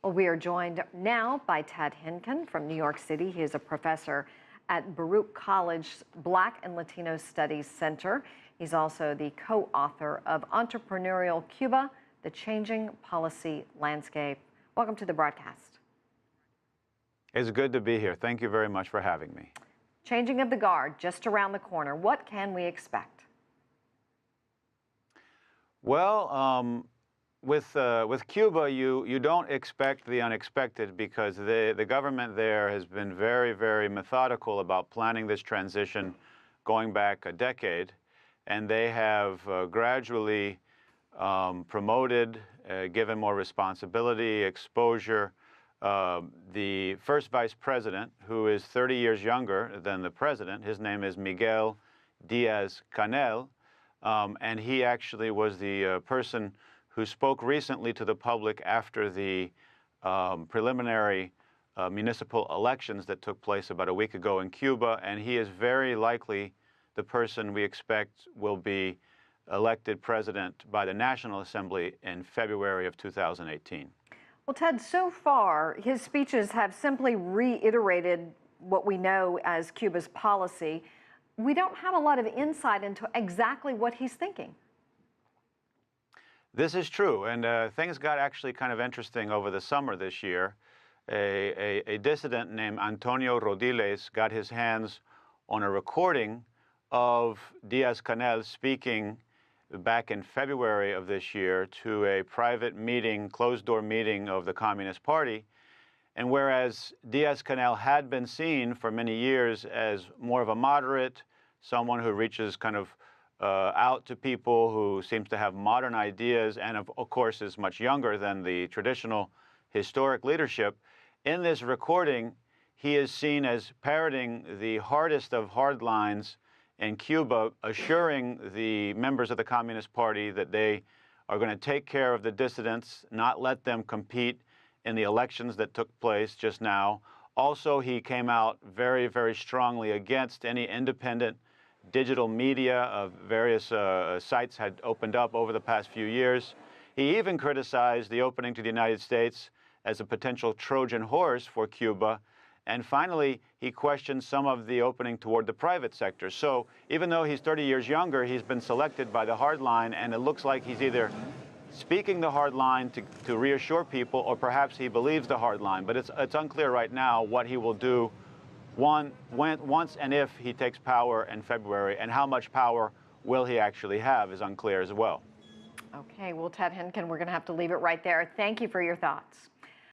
Well, we are joined now by Ted Henken from New York City. He is a professor at Baruch College Black and Latino Studies Center. He's also the co-author of Entrepreneurial Cuba, The Changing Policy Landscape. Welcome to the broadcast. It's good to be here. Thank you very much for having me. Changing of the guard just around the corner. What can we expect? Well, with Cuba, you don't expect the unexpected because the government there has been very, very methodical about planning this transition going back a decade. And they have gradually promoted, given more responsibility, exposure. The first vice president, who is 30 years younger than the president, his name is Miguel Diaz-Canel, and he actually was the person who spoke recently to the public after the preliminary municipal elections that took place about a week ago in Cuba, and he is very likely the person we expect will be elected president by the National Assembly in February of 2018. Well, Ted, so far, his speeches have simply reiterated what we know as Cuba's policy. We don't have a lot of insight into exactly what he's thinking. This is true, and things got actually kind of interesting over the summer this year. A dissident named Antonio Rodiles got his hands on a recording of Diaz-Canel speaking back in February of this year to a private meeting, closed-door meeting of the Communist Party. And whereas Diaz-Canel had been seen for many years as more of a moderate, someone who reaches kind of out to people, who seems to have modern ideas, and of course is much younger than the traditional historic leadership, in this recording, he is seen as parroting the hardest of hard lines in Cuba, assuring the members of the Communist Party that they are going to take care of the dissidents, not let them compete in the elections that took place just now. Also, he came out very, very strongly against any independent digital media of various sites had opened up over the past few years. He even criticized the opening to the United States as a potential Trojan horse for Cuba. And finally, he questioned some of the opening toward the private sector. So even though he's 30 years younger, he's been selected by the hard line, and it looks like he's either speaking the hard line to reassure people, or perhaps he believes the hard line. But it's unclear right now what he will do once and if he takes power in February, and how much power will he actually have is unclear as well. Okay, well, Ted Henken, we're going to have to leave it right there. Thank you for your thoughts.